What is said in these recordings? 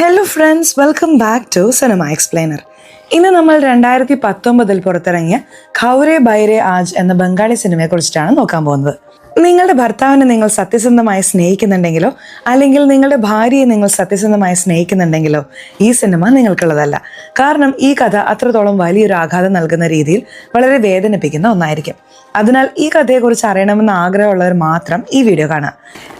Hello friends, welcome back to cinema explainer. ഇന്ന് നമ്മൾ 2019 പുറത്തിറങ്ങിയ ഖൗരെ ബൈരെ ആജ് എന്ന ബംഗാളി സിനിമയെ കുറിച്ചിട്ടാണ് നോക്കാൻ പോകുന്നത്. നിങ്ങളുടെ ഭർത്താവിനെ നിങ്ങൾ സത്യസന്ധമായി സ്നേഹിക്കുന്നുണ്ടെങ്കിലോ അല്ലെങ്കിൽ നിങ്ങളുടെ ഭാര്യയെ നിങ്ങൾ സത്യസന്ധമായി സ്നേഹിക്കുന്നുണ്ടെങ്കിലോ ഈ സിനിമ നിങ്ങൾക്കുള്ളതല്ല. കാരണം ഈ കഥ അത്രത്തോളം വലിയൊരു ആഘാതം നൽകുന്ന രീതിയിൽ വളരെ വേദനിപ്പിക്കുന്ന ഒന്നായിരിക്കും. അതിനാൽ ഈ കഥയെക്കുറിച്ച് അറിയണമെന്ന് ആഗ്രഹമുള്ളവർ മാത്രം ഈ വീഡിയോ കാണാം.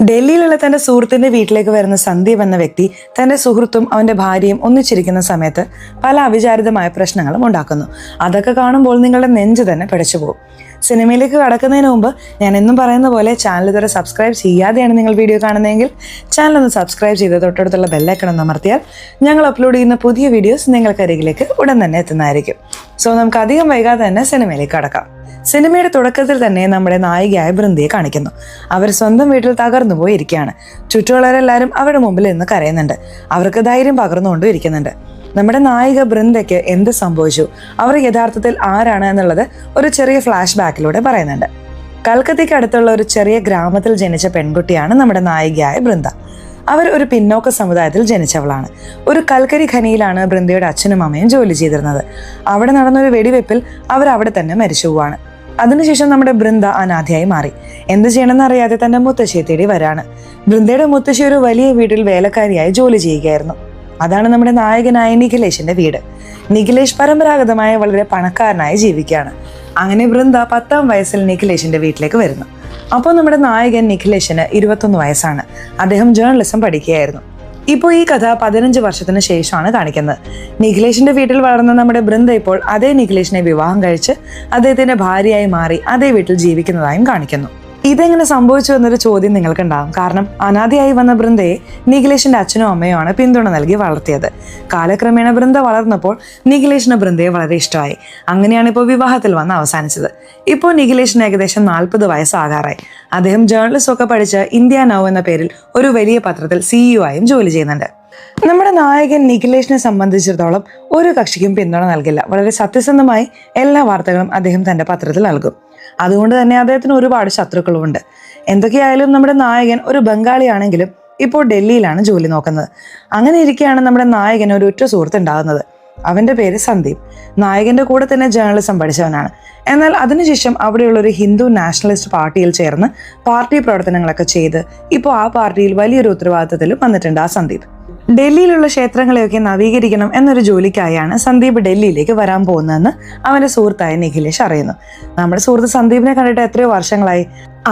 ഡൽഹിയിലുള്ള തൻ്റെ സുഹൃത്തിൻ്റെ വീട്ടിലേക്ക് വരുന്ന സന്ദീപ് എന്ന വ്യക്തി തൻ്റെ സുഹൃത്തും അവൻ്റെ ഭാര്യയും ഒന്നിച്ചിരിക്കുന്ന സമയത്ത് പല അവിചാരിതമായ പ്രശ്നങ്ങളും ഉണ്ടാക്കുന്നു. അതൊക്കെ കാണുമ്പോൾ നിങ്ങളുടെ നെഞ്ച് തന്നെ പിടച്ചു പോകും. സിനിമയിലേക്ക് കടക്കുന്നതിന് മുമ്പ് ഞാൻ എന്നും പറയുന്ന പോലെ ചാനൽ ഇതുവരെ സബ്സ്ക്രൈബ് ചെയ്യാതെയാണ് നിങ്ങൾ വീഡിയോ കാണുന്നതെങ്കിൽ ചാനൽ ഒന്ന് സബ്സ്ക്രൈബ് ചെയ്ത് തൊട്ടടുത്തുള്ള ബെല്ലൈക്കൺ ഒന്ന് അമർത്തിയാൽ ഞങ്ങൾ അപ്ലോഡ് ചെയ്യുന്ന പുതിയ വീഡിയോസ് നിങ്ങൾക്കരികിലേക്ക് ഉടൻ തന്നെ എത്തുന്നതായിരിക്കും. സോ നമുക്ക് അധികം വൈകാതെ തന്നെ സിനിമയിലേക്ക് കടക്കാം. സിനിമയുടെ തുടക്കത്തിൽ തന്നെ നമ്മുടെ നായികയായ ബൃന്ദയെ കാണിക്കുന്നു. അവർ സ്വന്തം വീട്ടിൽ തകർന്നു പോയിരിക്കുകയാണ്. ചുറ്റുമുള്ളവരെല്ലാവരും അവരുടെ മുമ്പിൽ നിന്ന് കരയുന്നുണ്ട്. അവർക്ക് ധൈര്യം പകർന്നുകൊണ്ടും ഇരിക്കുന്നുണ്ട്. നമ്മുടെ നായിക ബൃന്ദയ്ക്ക് എന്ത് സംഭവിച്ചു, അവർ യഥാർത്ഥത്തിൽ ആരാണ് എന്നുള്ളത് ഒരു ചെറിയ ഫ്ലാഷ് ബാക്കിലൂടെ പറയുന്നുണ്ട്. കൽക്കത്തയ്ക്ക് അടുത്തുള്ള ഒരു ചെറിയ ഗ്രാമത്തിൽ ജനിച്ച പെൺകുട്ടിയാണ് നമ്മുടെ നായികയായ ബൃന്ദ. അവർ ഒരു പിന്നോക്ക സമുദായത്തിൽ ജനിച്ചവളാണ്. ഒരു കൽക്കരി ഖനിയിലാണ് ബൃന്ദയുടെ അച്ഛനും അമ്മയും ജോലി ചെയ്തിരുന്നത്. അവിടെ നടന്നൊരു വെടിവെപ്പിൽ അവർ അവിടെ തന്നെ മരിച്ചു പോവാണ്. അതിനുശേഷം നമ്മുടെ ബൃന്ദ അനാഥയായി മാറി. എന്ത് ചെയ്യണമെന്ന് അറിയാതെ തന്റെ മുത്തശ്ശിയെ തേടി വരാണ്. ബൃന്ദയുടെ മുത്തശ്ശി ഒരു വലിയ വീട്ടിൽ വേലക്കാരിയായി ജോലി ചെയ്യുകയായിരുന്നു. അതാണ് നമ്മുടെ നായകനായ നിഖിലേഷിന്റെ വീട്. നിഖിലേഷ് പരമ്പരാഗതമായ വളരെ പണക്കാരനായി ജീവിക്കുകയാണ്. അങ്ങനെ ബൃന്ദ 10ാം വയസ്സിൽ നിഖിലേഷിന്റെ വീട്ടിലേക്ക് വരുന്നു. അപ്പോൾ നമ്മുടെ നായകൻ നിഖിലേഷിന് 21 വയസ്സാണ്. അദ്ദേഹം ജേർണലിസം പഠിക്കുകയായിരുന്നു. ഇപ്പോൾ ഈ കഥ 15 വർഷത്തിന് ശേഷമാണ് കാണിക്കുന്നത്. നിഖിലേഷിന്റെ വീട്ടിൽ വളർന്ന നമ്മുടെ ബൃന്ദ ഇപ്പോൾ അതേ നിഖിലേഷിനെ വിവാഹം കഴിച്ച് അദ്ദേഹത്തിന്റെ ഭാര്യയായി മാറി അതേ വീട്ടിൽ ജീവിക്കുന്നതായും കാണിക്കുന്നു. ഇതെങ്ങനെ സംഭവിച്ചു എന്നൊരു ചോദ്യം നിങ്ങൾക്കുണ്ടാകും. കാരണം അനാഥയായി വന്ന ബൃന്ദയെ നിഖിലേഷിന്റെ അച്ഛനും അമ്മയുമാണ് പിന്തുണ നൽകി വളർത്തിയത്. കാലക്രമേണ ബൃന്ദ വളർന്നപ്പോൾ നിഖിലേഷിന് ബൃന്ദയെ വളരെ ഇഷ്ടമായി. അങ്ങനെയാണ് ഇപ്പോൾ വിവാഹത്തിൽ വന്ന് അവസാനിച്ചത്. ഇപ്പോൾ നിഖിലേഷിന് ഏകദേശം 40 വയസ്സാകാറായി. അദ്ദേഹം ജേർണലിസം ഒക്കെ പഠിച്ച് ഇന്ത്യ നൗ എന്ന പേരിൽ ഒരു വലിയ പത്രത്തിൽ CEO ആയും ജോലി ചെയ്യുന്നുണ്ട്. നമ്മുടെ നായകൻ നിഖിലേഷിനെ സംബന്ധിച്ചിടത്തോളം ഒരു കക്ഷിക്കും പിന്തുണ നൽകില്ല. വളരെ സത്യസന്ധമായി എല്ലാ വാർത്തകളും അദ്ദേഹം തന്റെ പത്രത്തിൽ നൽകും. അതുകൊണ്ട് തന്നെ അദ്ദേഹത്തിന് ഒരുപാട് ശത്രുക്കളുമുണ്ട്. എന്തൊക്കെയായാലും നമ്മുടെ നായകൻ ഒരു ബംഗാളിയാണെങ്കിലും ഇപ്പോൾ ഡൽഹിയിലാണ് ജോലി നോക്കുന്നത്. അങ്ങനെ ഇരിക്കെയാണ് നമ്മുടെ നായകന് ഒരു ഉറ്റ സുഹൃത്ത് ഉണ്ടാകുന്നത്. അവന്റെ പേര് സന്ദീപ്. നായകന്റെ കൂടെ തന്നെ ജേർണലിസം പഠിച്ചവനാണ്. എന്നാൽ അതിനുശേഷം അവിടെയുള്ള ഒരു ഹിന്ദു നാഷണലിസ്റ്റ് പാർട്ടിയിൽ ചേർന്ന് പാർട്ടി പ്രവർത്തനങ്ങളൊക്കെ ചെയ്ത് ഇപ്പോൾ ആ പാർട്ടിയിൽ വലിയൊരു ഉത്തരവാദിത്തത്തിലും വന്നിട്ടുണ്ട് ആ സന്ദീപ്. ഡൽഹിയിലുള്ള ക്ഷേത്രങ്ങളെയൊക്കെ നവീകരിക്കണം എന്നൊരു ജോലിക്കായാണ് സന്ദീപ് ഡൽഹിയിലേക്ക് വരാൻ പോകുന്നതെന്ന് അവന്റെ സുഹൃത്തായ നിഖിലേഷ് അറിയുന്നു. നമ്മുടെ സുഹൃത്ത് സന്ദീപിനെ കണ്ടിട്ട് എത്രയോ വർഷങ്ങളായി.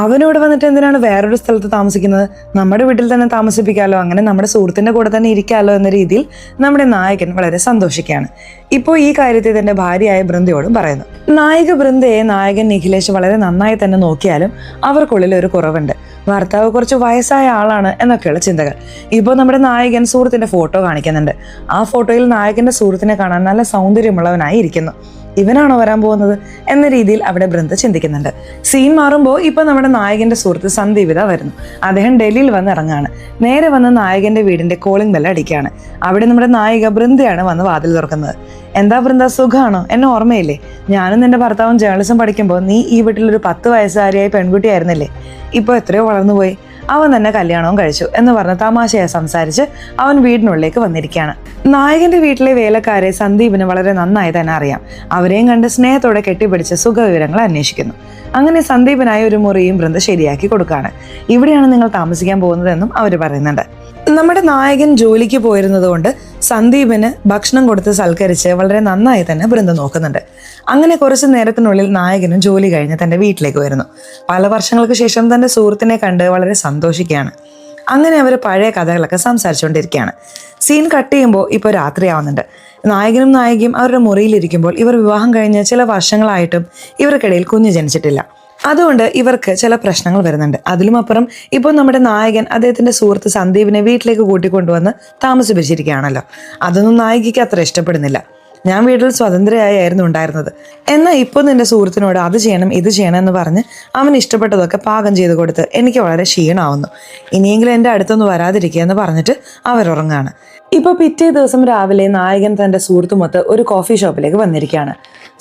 അവനോട് വന്നിട്ട് എന്തിനാണ് വേറൊരു സ്ഥലത്ത് താമസിക്കുന്നത്, നമ്മുടെ വീട്ടിൽ തന്നെ താമസിപ്പിക്കാമല്ലോ, അങ്ങനെ നമ്മുടെ സുഹൃത്തിന്റെ കൂടെ തന്നെ ഇരിക്കാമല്ലോ എന്ന രീതിയിൽ നമ്മുടെ നായകൻ വളരെ സന്തോഷിക്കുകയാണ്. ഇപ്പോൾ ഈ കാര്യത്തിൽ തന്റെ ഭാര്യയായ ബൃന്ദയോടും പറയുന്നു. നായിക ബൃന്ദയെ നായകൻ നിഖിലേഷ് വളരെ നന്നായി തന്നെ നോക്കിയാലും അവർക്കുള്ളിൽ ഒരു കുറവുണ്ട്. ഭർത്താവ് കുറച്ച് വയസ്സായ ആളാണ് എന്നൊക്കെയുള്ള ചിന്തകൾ. ഇപ്പോൾ നമ്മുടെ നായകൻ സുഹൃത്തിന്റെ ഫോട്ടോ കാണിക്കുന്നുണ്ട്. ആ ഫോട്ടോയിൽ നായകന്റെ സുഹൃത്തിനെ കാണാൻ നല്ല സൗന്ദര്യമുള്ളവനായി ഇരിക്കുന്നു. ഇവനാണോ വരാൻ പോകുന്നത് എന്ന രീതിയിൽ അവിടെ ബൃന്ദ ചിന്തിക്കുന്നുണ്ട്. സീൻ മാറുമ്പോൾ ഇപ്പൊ നമ്മുടെ നായകന്റെ സുഹൃത്ത് സന്ദീപിത വരുന്നു. അദ്ദേഹം ഡൽഹിയിൽ വന്ന് ഇറങ്ങാണ്. നേരെ വന്ന് നായകന്റെ വീടിന്റെ കോളിംഗ് ബെല്ല് അടിക്കുകയാണ്. അവിടെ നമ്മുടെ നായിക ബൃന്ദയാണ് വന്ന് വാതിൽ തുറക്കുന്നത്. എന്താ ബൃന്ദ, സുഖമാണോ? എന്നെ ഓർമ്മയില്ലേ? ഞാനും നിന്റെ ഭർത്താവും ജേർണലിസം പഠിക്കുമ്പോൾ നീ ഈ വീട്ടിലൊരു 10 വയസ്സുകാരിയായ പെൺകുട്ടിയായിരുന്നില്ലേ? ഇപ്പോൾ എത്രയോ വളർന്നുപോയി. അവൻ തന്നെ കല്യാണവും കഴിച്ചു എന്ന് പറഞ്ഞ് തമാശയായി സംസാരിച്ച് അവൻ വീടിനുള്ളിലേക്ക് വന്നിരിക്കുകയാണ്. നായകന്റെ വീട്ടിലെ വേലക്കാരെ സന്ദീപിന് വളരെ നന്നായി തന്നെ അറിയാം. അവരെയും കണ്ട് സ്നേഹത്തോടെ കെട്ടിപ്പിടിച്ച് സുഖവിവരങ്ങൾ അന്വേഷിക്കുന്നു. അങ്ങനെ സന്ദീപിനായി ഒരു മുറിയും ബൃന്ദ ശരിയാക്കി കൊടുക്കുകയാണ്. ഇവിടെയാണ് നിങ്ങൾ താമസിക്കാൻ പോകുന്നതെന്നും അവർ പറയുന്നുണ്ട്. നമ്മുടെ നായകൻ ജോലിക്ക് പോയിരുന്നത് കൊണ്ട് സന്ദീപിന് ഭക്ഷണം കൊടുത്ത് സൽക്കരിച്ച് വളരെ നന്നായി തന്നെ ബൃന്ദ നോക്കുന്നുണ്ട്. അങ്ങനെ കുറച്ച് നേരത്തിനുള്ളിൽ നായകനും ജോലി കഴിഞ്ഞ് തൻ്റെ വീട്ടിലേക്ക് വരുന്നു. പല വർഷങ്ങൾക്ക് ശേഷം തൻ്റെ സുഹൃത്തിനെ കണ്ട് വളരെ സന്തോഷിക്കുകയാണ്. അങ്ങനെ അവർ പഴയ കഥകളൊക്കെ സംസാരിച്ചുകൊണ്ടിരിക്കുകയാണ്. സീൻ കട്ട് ചെയ്യുമ്പോൾ ഇപ്പോൾ രാത്രിയാവുന്നുണ്ട്. നായകനും നായികയും അവരുടെ മുറിയിലിരിക്കുമ്പോൾ ഇവർ വിവാഹം കഴിഞ്ഞ് ചില വർഷങ്ങളായിട്ടും ഇവർക്കിടയിൽ കുഞ്ഞ് ജനിച്ചിട്ടില്ല. അതുകൊണ്ട് ഇവർക്ക് ചില പ്രശ്നങ്ങൾ വരുന്നുണ്ട്. അതിലുമപ്പുറം ഇപ്പോൾ നമ്മുടെ നായകൻ അദ്ദേഹത്തിന്റെ സുഹൃത്ത് സന്ദീപിനെ വീട്ടിലേക്ക് കൂട്ടിക്കൊണ്ടുവന്ന് താമസിപ്പിച്ചിരിക്കുകയാണല്ലോ. അതൊന്നും നായികയ്ക്ക് അത്ര ഇഷ്ടപ്പെടുന്നില്ല. ഞാൻ വീട്ടിൽ സ്വതന്ത്രയായിരുന്നു ഉണ്ടായിരുന്നത്, എന്നാൽ ഇപ്പോൾ നിന്റെ സുഹൃത്തിനോട് അത് ചെയ്യണം ഇത് ചെയ്യണം എന്ന് പറഞ്ഞ് അവൻ ഇഷ്ടപ്പെട്ടതൊക്കെ പാകം ചെയ്ത് കൊടുത്ത് എനിക്ക് വളരെ ക്ഷീണമാവുന്നു. ഇനിയെങ്കിലും എൻ്റെ അടുത്തൊന്ന് വരാതിരിക്കുക എന്ന് പറഞ്ഞിട്ട് അവരുറങ്ങാണ്. ഇപ്പോൾ പിറ്റേ ദിവസം രാവിലെ നായകൻ തൻ്റെ സുഹൃത്തുമൊത്ത് ഒരു കോഫി ഷോപ്പിലേക്ക് വന്നിരിക്കുകയാണ്.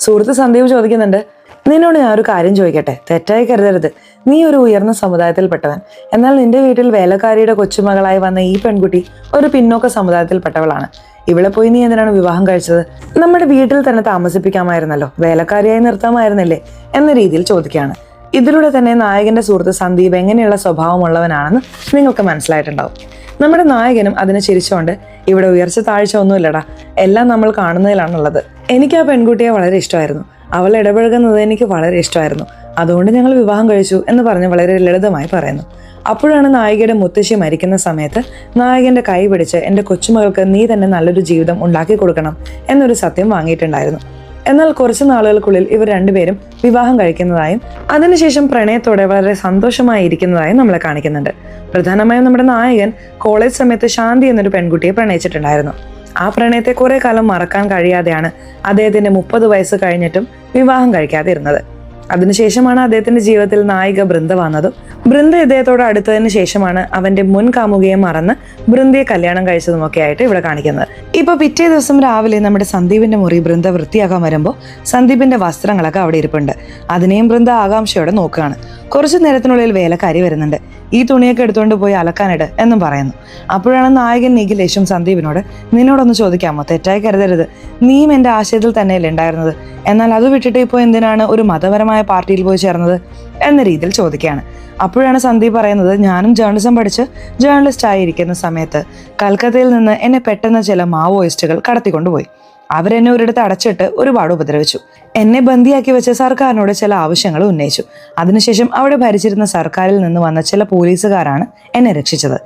സുഹൃത്ത് സന്ദീപ് ചോദിക്കുന്നുണ്ട്, നിന്നോട് ഞാൻ ഒരു കാര്യം ചോദിക്കട്ടെ, തെറ്റായി കരുതരുത്. നീ ഒരു ഉയർന്ന സമുദായത്തിൽപ്പെട്ടവൻ. എന്നാൽ നിന്റെ വീട്ടിൽ വേലക്കാരിയുടെ കൊച്ചുമകളായി വന്ന ഈ പെൺകുട്ടി ഒരു പിന്നോക്ക സമുദായത്തിൽപ്പെട്ടവളാണ്. ഇവിടെ പോയി നീ എന്തിനാണ് വിവാഹം കഴിച്ചത്? നമ്മുടെ വീട്ടിൽ തന്നെ താമസിപ്പിക്കാമായിരുന്നല്ലോ, വേലക്കാരിയായി നിർത്താമായിരുന്നില്ലേ എന്ന രീതിയിൽ ചോദിക്കുകയാണ്. ഇതിലൂടെ തന്നെ നായകന്റെ സുഹൃത്ത് സന്ദീപ് എങ്ങനെയുള്ള സ്വഭാവമുള്ളവനാണെന്ന് നിങ്ങൾക്ക് മനസ്സിലായിട്ടുണ്ടാവും. നമ്മുടെ നായകനും അതിനെ ചിരിച്ചുകൊണ്ട്, ഇവിടെ ഉയർച്ച താഴ്ച ഒന്നുമില്ലടാ, എല്ലാം നമ്മൾ കാണുന്നതിലാണുള്ളത്. എനിക്ക് ആ പെൺകുട്ടിയെ വളരെ ഇഷ്ടമായിരുന്നു, അവൾ ഇടപഴകുന്നത് എനിക്ക് വളരെ ഇഷ്ടമായിരുന്നു, അതുകൊണ്ട് ഞങ്ങൾ വിവാഹം കഴിച്ചു എന്ന് പറഞ്ഞ് വളരെ ലളിതമായി പറയുന്നു. അപ്പോഴാണ് നായികയുടെ മുത്തശ്ശി മരിക്കുന്ന സമയത്ത് നായകന്റെ കൈ പിടിച്ച്, എൻ്റെ കൊച്ചുമകൾക്ക് നീ തന്നെ നല്ലൊരു ജീവിതം ഉണ്ടാക്കി കൊടുക്കണം എന്നൊരു സത്യം വാങ്ങിയിട്ടുണ്ടായിരുന്നു. എന്നാൽ കുറച്ച് നാളുകൾക്കുള്ളിൽ ഇവർ രണ്ടുപേരും വിവാഹം കഴിക്കുന്നതായും അതിനുശേഷം പ്രണയത്തോടെ വളരെ സന്തോഷമായി ഇരിക്കുന്നതായും നമ്മളെ കാണിക്കുന്നുണ്ട്. പ്രധാനമായും നമ്മുടെ നായകൻ കോളേജ് സമയത്ത് ശാന്തി എന്നൊരു പെൺകുട്ടിയെ പ്രണയിച്ചിട്ടുണ്ടായിരുന്നു. ആ പ്രണയത്തെ കുറെ കാലം മറക്കാൻ കഴിയാതെയാണ് അദ്ദേഹത്തിന്റെ 30 വയസ്സ് കഴിഞ്ഞിട്ടും വിവാഹം കഴിക്കാതെ ഇരുന്നത്. അതിനുശേഷമാണ് അദ്ദേഹത്തിന്റെ ജീവിതത്തിൽ നായിക ബൃന്ദ വന്നതും ബൃന്ദ ഇദ്ദേഹത്തോട് അടുത്തതിന് ശേഷമാണ് അവന്റെ മുൻ കാമുകയെ മറന്ന് ബൃന്ദയെ കല്യാണം കഴിച്ചതുമൊക്കെ ആയിട്ട് ഇവിടെ കാണിക്കുന്നത്. ഇപ്പൊ പിറ്റേ ദിവസം രാവിലെ നമ്മുടെ സന്ദീപിന്റെ മുറി ബൃന്ദ വൃത്തിയാക്കാൻ വരുമ്പോൾ സന്ദീപിന്റെ വസ്ത്രങ്ങളൊക്കെ അവിടെ ഇരിപ്പുണ്ട്. അതിനെയും ബൃന്ദ ആകാംക്ഷയോടെ നോക്കുകയാണ്. കുറച്ചു നേരത്തിനുള്ളിൽ വേലക്കാരി വരുന്നുണ്ട്. ഈ തുണിയൊക്കെ എടുത്തുകൊണ്ട് പോയി അലക്കാനിട് എന്നും പറയുന്നു. അപ്പോഴാണ് നായകൻ നിഖിലേഷും സന്ദീപിനോട്, നിന്നോടൊന്ന് ചോദിക്കാമോ, തെറ്റായി കരുതരുത്, നീയും എൻ്റെ ആശയത്തിൽ തന്നെയല്ലേ ഉണ്ടായിരുന്നത്, എന്നാൽ അത് വിട്ടിട്ട് ഇപ്പോൾ എന്തിനാണ് ഒരു മതപരമായ പാർട്ടിയിൽ പോയി ചേർന്നത് എന്ന രീതിയിൽ ചോദിക്കുകയാണ്. അപ്പോഴാണ് സന്ദീപ് പറയുന്നത്, ഞാനും ജേർണലിസം പഠിച്ച് ജേർണലിസ്റ്റ് ആയിരിക്കുന്ന സമയത്ത് കൽക്കത്തയിൽ നിന്ന് എന്നെ പെട്ടെന്ന് ചില മാവോയിസ്റ്റുകൾ കടത്തിക്കൊണ്ടുപോയി. അവരെന്നെ ഒരിടത്ത് അടച്ചിട്ട് ഒരുപാട് ഉപദ്രവിച്ചു. എന്നെ ബന്ദിയാക്കി വെച്ച് സർക്കാരിനോട് ചില ആവശ്യങ്ങൾ ഉന്നയിച്ചു. അതിനുശേഷം അവിടെ ഭരിച്ചിരുന്ന സർക്കാരിൽ നിന്ന് വന്ന ചില പോലീസുകാരാണ് എന്നെ രക്ഷിച്ചത്.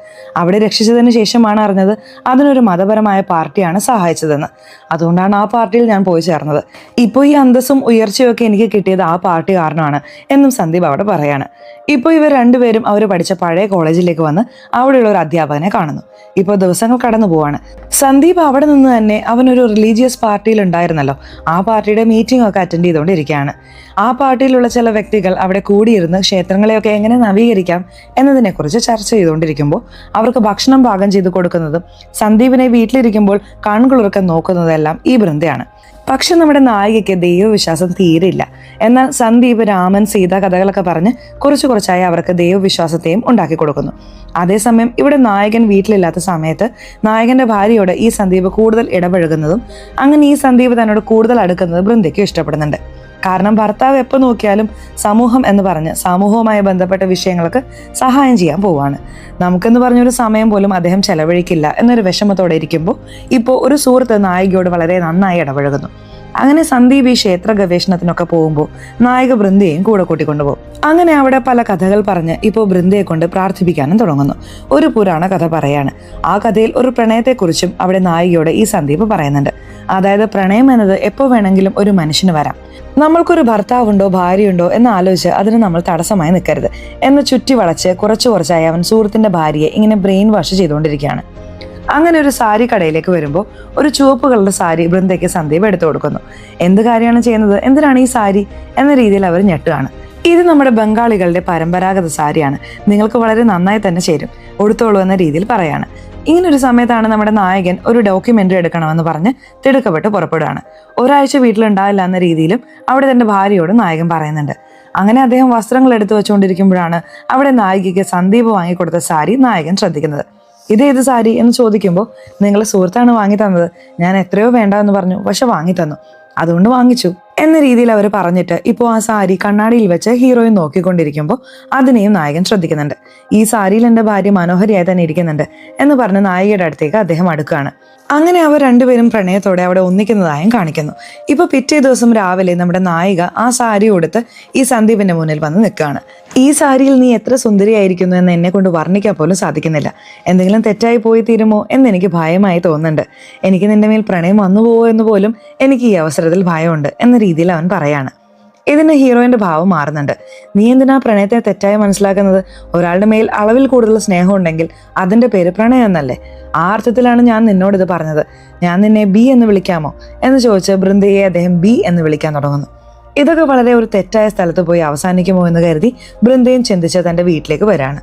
അവിടെ രക്ഷിച്ചതിന് ശേഷമാണ് അറിഞ്ഞത് അതിനൊരു മതപരമായ പാർട്ടിയാണ് സഹായിച്ചതെന്ന്. അതുകൊണ്ടാണ് ആ പാർട്ടിയിൽ ഞാൻ പോയി ചേർന്നത്. ഇപ്പോൾ ഈ അന്തസ്സും ഉയർച്ചയൊക്കെ എനിക്ക് കിട്ടിയത് ആ പാർട്ടി കാരണമാണ് എന്നും സന്ദീപ് അവിടെ പറയാണ്. ഇപ്പോൾ ഇവർ രണ്ടുപേരും അവർ പഠിച്ച പഴയ കോളേജിലേക്ക് വന്ന് അവിടെയുള്ള ഒരു അധ്യാപകനെ കാണുന്നു. ഇപ്പോൾ ദിവസങ്ങൾ കടന്നു പോവാണ്. സന്ദീപ് അവിടെ നിന്ന് തന്നെ അവനൊരു റിലീജിയസ് പാർട്ടിയിൽ ഉണ്ടായിരുന്നല്ലോ, ആ പാർട്ടിയുടെ മീറ്റിംഗ് ഒക്കെ അറ്റൻഡ് ചെയ്തുകൊണ്ടിരിക്കുകയാണ്. ആ പാർട്ടിയിലുള്ള ചില വ്യക്തികൾ അവിടെ കൂടിയിരുന്ന് ക്ഷേത്രങ്ങളെയൊക്കെ എങ്ങനെ നവീകരിക്കാം എന്നതിനെക്കുറിച്ച് ചർച്ച ചെയ്തുകൊണ്ടിരിക്കുമ്പോൾ അവർക്ക് ഭക്ഷണം പാകം ചെയ്ത് കൊടുക്കുന്നതും സന്ദീപിനെ വീട്ടിലിരിക്കുമ്പോൾ കൺകുളിർക്കെ നോക്കുന്നതെല്ലാം ഈ ബൃന്ദയാണ്. പക്ഷെ നമ്മുടെ നായികയ്ക്ക് ദൈവവിശ്വാസം തീരെയില്ല. എന്നാൽ സന്ദീപ് രാമൻ സീത കഥകളൊക്കെ പറഞ്ഞ് കുറച്ചായി അവർക്ക് ദൈവവിശ്വാസത്തെയും ഉണ്ടാക്കി കൊടുക്കുന്നു. അതേസമയം ഇവിടെ നായകൻ വീട്ടിലില്ലാത്ത സമയത്ത് നായകന്റെ ഭാര്യയോട് ഈ സന്ദീപ് കൂടുതൽ ഇടപഴകുന്നതും അങ്ങനെ ഈ സന്ദീപ് തന്നോട് കൂടുതൽ അടുക്കുന്നത് ബൃന്ദയ്ക്ക് ഇഷ്ടപ്പെടുന്നുണ്ട്. കാരണം ഭർത്താവ് എപ്പോൾ നോക്കിയാലും സമൂഹം എന്ന് പറഞ്ഞ് സമൂഹവുമായി ബന്ധപ്പെട്ട വിഷയങ്ങൾക്ക് സഹായം ചെയ്യാൻ പോവാണ്. നമുക്കെന്ന് പറഞ്ഞൊരു സമയം പോലും അദ്ദേഹം ചെലവഴിക്കില്ല എന്നൊരു വിഷമത്തോടെ ഇരിക്കുമ്പോൾ ഇപ്പോൾ ഒരു സുഹൃത്ത് നായികയോട് വളരെ നന്നായി ഇടപഴകുന്നു. അങ്ങനെ സന്ദീപ് ഈ ക്ഷേത്ര ഗവേഷണത്തിനൊക്കെ പോകുമ്പോൾ നായിക ബൃന്ദയെയും കൂടെ കൂട്ടിക്കൊണ്ടുപോകും. അങ്ങനെ അവിടെ പല കഥകൾ പറഞ്ഞ് ഇപ്പോൾ ബൃന്ദയെ കൊണ്ട് പ്രാർത്ഥിപ്പിക്കാനും തുടങ്ങുന്നു. ഒരു പുരാണ കഥ പറയാണ്. ആ കഥയിൽ ഒരു പ്രണയത്തെക്കുറിച്ചും അവിടെ നായികയോട് ഈ സന്ദീപ് പറയുന്നുണ്ട്. അതായത് പ്രണയം എന്നത് എപ്പോൾ വേണമെങ്കിലും ഒരു മനുഷ്യന് വരാം. നമ്മൾക്കൊരു ഭർത്താവുണ്ടോ ഭാര്യയുണ്ടോ എന്ന് ആലോചിച്ച് അതിന് നമ്മൾ തടസ്സമായി നിൽക്കരുത് എന്ന് ചുറ്റി വളച്ച് കുറച്ചായി അവൻ സുഹൃത്തിന്റെ ഭാര്യയെ ഇങ്ങനെ ബ്രെയിൻ വാഷ് ചെയ്തുകൊണ്ടിരിക്കുകയാണ്. അങ്ങനെ ഒരു സാരി കടയിലേക്ക് വരുമ്പോൾ ഒരു ചുവപ്പ് കളർ സാരി ബൃന്ദയ്ക്ക് സന്ദീപ് എടുത്തു കൊടുക്കുന്നു. എന്ത് കാര്യമാണ് ചെയ്യുന്നത്, എന്തിനാണ് ഈ സാരി എന്ന രീതിയിൽ അവർ ഞെട്ടുകയാണ്. ഇത് നമ്മുടെ ബംഗാളികളുടെ പരമ്പരാഗത സാരിയാണ്, നിങ്ങൾക്ക് വളരെ നന്നായി തന്നെ ചേരും, ഉടുത്തോളൂ എന്ന രീതിയിൽ പറയാണ്. ഇങ്ങനൊരു സമയത്താണ് നമ്മുടെ നായകൻ ഒരു ഡോക്യുമെന്ററി എടുക്കണമെന്ന് പറഞ്ഞ് തിടുക്കപ്പെട്ട് പുറപ്പെടുകയാണ്. ഒരാഴ്ച വീട്ടിലുണ്ടാവില്ല എന്ന രീതിയിലും അവിടെ തന്റെ ഭാര്യയോട് നായകൻ പറയുന്നുണ്ട്. അങ്ങനെ അദ്ദേഹം വസ്ത്രങ്ങൾ എടുത്തു വെച്ചുകൊണ്ടിരിക്കുമ്പോഴാണ് അവിടെ നായികയ്ക്ക് സന്ദീപ് വാങ്ങിക്കൊടുത്ത സാരി നായകൻ ശ്രദ്ധിക്കുന്നത്. ഇതേത് സാരി എന്ന് ചോദിക്കുമ്പോൾ, നിങ്ങളെ സുഹൃത്താണ് വാങ്ങി തന്നത്, ഞാൻ എത്രയോ വേണ്ട എന്ന് പറഞ്ഞു, പക്ഷെ വാങ്ങി തന്നു, അതുകൊണ്ട് വാങ്ങിച്ചു എന്ന രീതിയിൽ അവർ പറഞ്ഞിട്ട് ഇപ്പോൾ ആ സാരി കണ്ണാടിയിൽ വെച്ച് ഹീറോയിൻ നോക്കിക്കൊണ്ടിരിക്കുമ്പോൾ അതിനെയും നായകൻ ശ്രദ്ധിക്കുന്നുണ്ട്. ഈ സാരിയിൽ എൻ്റെ ഭാര്യ മനോഹരിയായി തന്നെ ഇരിക്കുന്നുണ്ട് എന്ന് പറഞ്ഞ് നായികയുടെ അടുത്തേക്ക് അദ്ദേഹം അടുക്കുകയാണ്. അങ്ങനെ അവർ രണ്ടുപേരും പ്രണയത്തോടെ അവിടെ ഒന്നിക്കുന്നതായും കാണിക്കുന്നു. ഇപ്പോൾ പിറ്റേ ദിവസം രാവിലെ നമ്മുടെ നായിക ആ സാരി ഉടുത്ത് ഈ സന്ദീപിന്റെ മുന്നിൽ വന്ന് നിൽക്കുകയാണ്. ഈ സാരിയിൽ നീ എത്ര സുന്ദരിയായിരിക്കുന്നു എന്ന് എന്നെ കൊണ്ട് വർണ്ണിക്കാൻ പോലും സാധിക്കുന്നില്ല, എന്തെങ്കിലും തെറ്റായി പോയി തീരുമോ എന്നെനിക്ക് ഭയമായി തോന്നുന്നുണ്ട്, എനിക്ക് നിന്റെ മേൽ പ്രണയം വന്നുപോകുമോ എന്ന് പോലും എനിക്ക് ഈ അവസരത്തിൽ ഭയമുണ്ട് എന്ന രീതിയിൽ അവൻ പറയാണ്. ഇതിന് ഹീറോയിന്റെ ഭാവം മാറുന്നുണ്ട്. നീ എന്തിനാ പ്രണയത്തെ തെറ്റായി മനസ്സിലാക്കുന്നത്? ഒരാളുടെ മേൽ അളവിൽ കൂടുതൽ സ്നേഹം ഉണ്ടെങ്കിൽ അതിന്റെ പേര് പ്രണയം എന്നല്ലേ? ആ അർത്ഥത്തിലാണ് ഞാൻ നിന്നോട് ഇത് പറഞ്ഞത്. ഞാൻ നിന്നെ ബി എന്ന് വിളിക്കാമോ എന്ന് ചോദിച്ച് ബൃന്ദയെ അദ്ദേഹം ബി എന്ന് വിളിക്കാൻ തുടങ്ങുന്നു. ഇതൊക്കെ വളരെ ഒരു തെറ്റായ സ്ഥലത്ത് പോയി അവസാനിക്കുമോ എന്ന് കരുതി ബൃന്ദയും ചിന്തിച്ച് തന്റെ വീട്ടിലേക്ക് വരാണ്.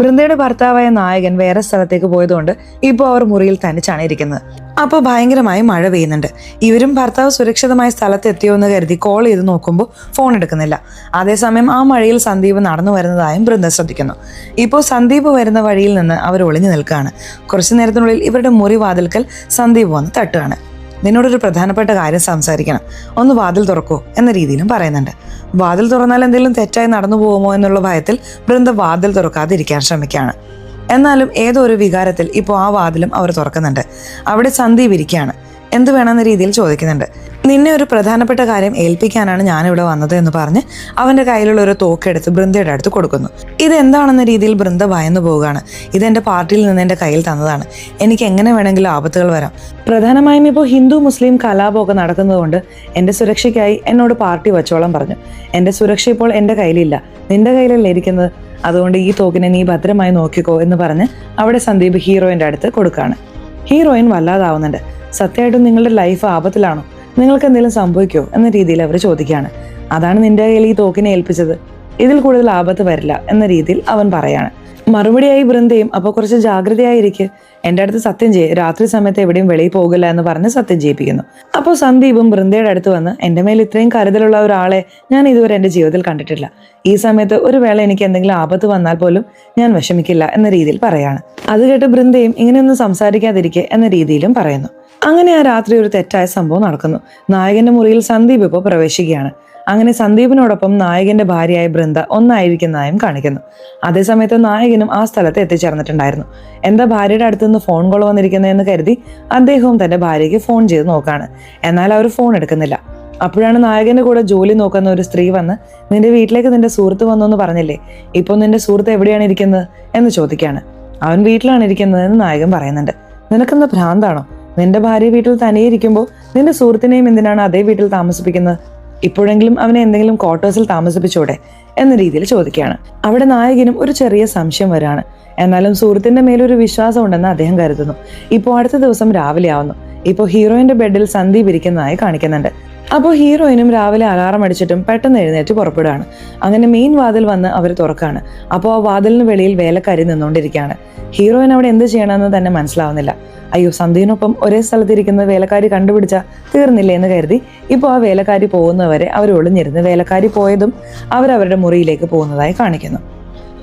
ബൃന്ദയുടെ ഭർത്താവായ നായകൻ വേറെ സ്ഥലത്തേക്ക് പോയതുകൊണ്ട് ഇപ്പോൾ അവർ മുറിയിൽ തനിച്ചാണ് ഇരിക്കുന്നത്. അപ്പോൾ ഭയങ്കരമായി മഴ പെയ്യുന്നുണ്ട്. ഇവരും ഭർത്താവ് സുരക്ഷിതമായ സ്ഥലത്ത് എത്തിയോ എന്ന് കരുതി കോൾ ചെയ്ത് നോക്കുമ്പോൾ ഫോൺ എടുക്കുന്നില്ല. അതേസമയം ആ മഴയിൽ സന്ദീപ് നടന്നു വരുന്നതായും ബൃന്ദ ശ്രദ്ധിക്കുന്നു. ഇപ്പോൾ സന്ദീപ് വരുന്ന വഴിയിൽ നിന്ന് അവർ ഒളിഞ്ഞു നിൽക്കുകയാണ്. കുറച്ചു നേരത്തിനുള്ളിൽ ഇവരുടെ മുറി വാതിൽക്കൽ സന്ദീപ് വന്ന് തട്ടുകയാണ്. നിന്നോടൊരു പ്രധാനപ്പെട്ട കാര്യം സംസാരിക്കണം, ഒന്ന് വാതിൽ തുറക്കൂ എന്ന രീതിയിലും പറയുന്നുണ്ട്. വാതിൽ തുറന്നാൽ എന്തെങ്കിലും തെറ്റായി നടന്നു പോകുമോ എന്നുള്ള ഭയത്തിൽ ബൃന്ദ വാതിൽ തുറക്കാതിരിക്കാൻ ശ്രമിക്കുകയാണ്. എന്നാലും ഏതോ ഒരു വികാരത്തിൽ ഇപ്പോൾ ആ വാതിലും അവർ തുറക്കുന്നുണ്ട്. അവിടെ സന്ദീപ് ഇരിക്കുകയാണ്. എന്ത് വേണമെന്ന രീതിയിൽ ചോദിക്കുന്നുണ്ട്. നിന്നെ ഒരു പ്രധാനപ്പെട്ട കാര്യം ഏൽപ്പിക്കാനാണ് ഞാനിവിടെ വന്നത് എന്ന് പറഞ്ഞ് അവൻ്റെ കയ്യിലുള്ള ഒരു തോക്കെടുത്ത് ബൃന്ദയുടെ അടുത്ത് കൊടുക്കുന്നു. ഇതെന്താണെന്ന രീതിയിൽ ബൃന്ദ ഭയന്നു പോവുകയാണ്. ഇതെൻ്റെ പാർട്ടിയിൽ നിന്ന് എൻ്റെ കയ്യിൽ തന്നതാണ്. എനിക്ക് എങ്ങനെ വേണമെങ്കിലും ആപത്തുകൾ വരാം. പ്രധാനമായും ഇപ്പോൾ ഹിന്ദു മുസ്ലിം കലാപമൊക്കെ നടക്കുന്നതുകൊണ്ട് എൻ്റെ സുരക്ഷയ്ക്കായി എന്നോട് പാർട്ടി വച്ചോളം പറഞ്ഞു. എൻ്റെ സുരക്ഷ ഇപ്പോൾ എൻ്റെ കയ്യിലില്ല, നിന്റെ കയ്യിലല്ലേ ഇരിക്കുന്നത്. അതുകൊണ്ട് ഈ തോക്കിനെ നീ ഭദ്രമായി നോക്കിക്കോ എന്ന് പറഞ്ഞ് അവിടെ സന്ദീപ് ഹീറോയിൻ്റെ അടുത്ത് കൊടുക്കുകയാണ്. ഹീറോയിൻ വല്ലാതാവുന്നുണ്ട്. സത്യമായിട്ടും നിങ്ങളുടെ ലൈഫ് ആപത്തിലാണോ, നിങ്ങൾക്ക് എന്തെങ്കിലും സംഭവിക്കുമോ എന്ന രീതിയിൽ അവർ ചോദിക്കുകയാണ്. അതാണ് നിന്റെ കയ്യിൽ ഈ തോക്കിനെ ഏൽപ്പിച്ചത്, ഇതിൽ കൂടുതൽ ആപത്ത് വരില്ല എന്ന രീതിയിൽ അവൻ പറയാണ്. മറുപടിയായി ബൃന്ദയും അപ്പോൾ കുറച്ച് ജാഗ്രതയായിരിക്കും, എൻ്റെ അടുത്ത് സത്യം ചെയ്യ്, രാത്രി സമയത്ത് എവിടെയും വെളിയിൽ പോകില്ല എന്ന് പറഞ്ഞ് സത്യം ചെയ്യിപ്പിക്കുന്നു. അപ്പോൾ സന്ദീപും ബൃന്ദയുടെ അടുത്ത് വന്ന് എൻ്റെ മേൽ ഇത്രയും കരുതലുള്ള ഒരാളെ ഞാൻ ഇതുവരെ എൻ്റെ ജീവിതത്തിൽ കണ്ടിട്ടില്ല. ഈ സമയത്ത് ഒരു വേള എനിക്ക് എന്തെങ്കിലും ആപത്ത് വന്നാൽ പോലും ഞാൻ വിഷമിക്കില്ല എന്ന രീതിയിൽ പറയാണ്. അത് കേട്ട് ബൃന്ദയും ഇങ്ങനെയൊന്നും സംസാരിക്കാതിരിക്കെ എന്ന രീതിയിലും പറയുന്നു. അങ്ങനെ ആ രാത്രി ഒരു തെറ്റായ സംഭവം നടക്കുന്നു. നായകന്റെ മുറിയിൽ സന്ദീപ് ഇപ്പോൾ പ്രവേശിക്കുകയാണ്. അങ്ങനെ സന്ദീപിനോടൊപ്പം നായകന്റെ ഭാര്യയായ ബൃന്ദ ഒന്നായിരിക്കുന്നതായും കാണിക്കുന്നു. അതേസമയത്ത് നായകനും ആ സ്ഥലത്ത് എത്തിച്ചേർന്നിട്ടുണ്ടായിരുന്നു. എന്താ ഭാര്യയുടെ അടുത്ത് നിന്ന് ഫോൺ കോൾ വന്നിരിക്കുന്നതെന്ന് കരുതി അദ്ദേഹവും തന്റെ ഭാര്യയ്ക്ക് ഫോൺ ചെയ്ത് നോക്കാണ്. എന്നാൽ അവർ ഫോൺ എടുക്കുന്നില്ല. അപ്പോഴാണ് നായകന്റെ കൂടെ ജോലി നോക്കുന്ന ഒരു സ്ത്രീ വന്ന് നിന്റെ വീട്ടിലേക്ക് നിന്റെ സുഹൃത്ത് വന്നു എന്ന് പറഞ്ഞില്ലേ, ഇപ്പോൾ നിന്റെ സുഹൃത്ത് എവിടെയാണ് ഇരിക്കുന്നത് എന്ന് ചോദിക്കുകയാണ്. അവൻ വീട്ടിലാണ് ഇരിക്കുന്നത് എന്ന് നായകൻ പറയുന്നുണ്ട്. നിനക്കെന്താ ഭ്രാന്താണോ? നിന്റെ ഭാര്യ വീട്ടിൽ തനിയെ ഇരിക്കുമ്പോൾ നിന്റെ സുഹൃത്തിനെയും എന്തിനാണ് അതേ വീട്ടിൽ താമസിപ്പിക്കുന്നത്? ഇപ്പോഴെങ്കിലും അവനെ എന്തെങ്കിലും ക്വാർട്ടേഴ്സിൽ താമസിപ്പിച്ചൂടെ എന്ന രീതിയിൽ ചോദിക്കുകയാണ്. അവിടെ നായകനും ഒരു ചെറിയ സംശയം വരാണ്. എന്നാലും സുഹൃത്തിന്റെ മേലൊരു വിശ്വാസം ഉണ്ടെന്ന് അദ്ദേഹം കരുതുന്നു. ഇപ്പോൾ അടുത്ത ദിവസം രാവിലെ ആവുന്നു. ഇപ്പോൾ ഹീറോയിന്റെ ബെഡിൽ സന്ദീപ് ഇരിക്കുന്നതായി കാണിക്കുന്നുണ്ട്. അപ്പോൾ ഹീറോയിനും രാവിലെ അലാറം അടിച്ചിട്ടും പെട്ടെന്ന് എഴുന്നേറ്റ് പുറപ്പെടുകയാണ്. അങ്ങനെ മെയിൻ വാതിൽ വന്ന് അവർ തുറക്കാണ്. അപ്പോൾ ആ വാതിലിന് വെളിയിൽ വേലക്കാരി നിന്നുകൊണ്ടിരിക്കുകയാണ്. ഹീറോയിൻ അവിടെ എന്ത് ചെയ്യണമെന്ന് തന്നെ മനസ്സിലാവുന്നില്ല. അയ്യോ, സന്ദീപിനൊപ്പം ഒരേ സ്ഥലത്തിരിക്കുന്ന വേലക്കാരി കണ്ടുപിടിച്ചാൽ തീർന്നില്ലേ എന്ന് കരുതി ഇപ്പോൾ ആ വേലക്കാരി പോകുന്നവരെ അവർ ഒളിഞ്ഞിരുന്ന് വേലക്കാരി പോയതും അവരവരുടെ മുറിയിലേക്ക് പോകുന്നതായി കാണിക്കുന്നു.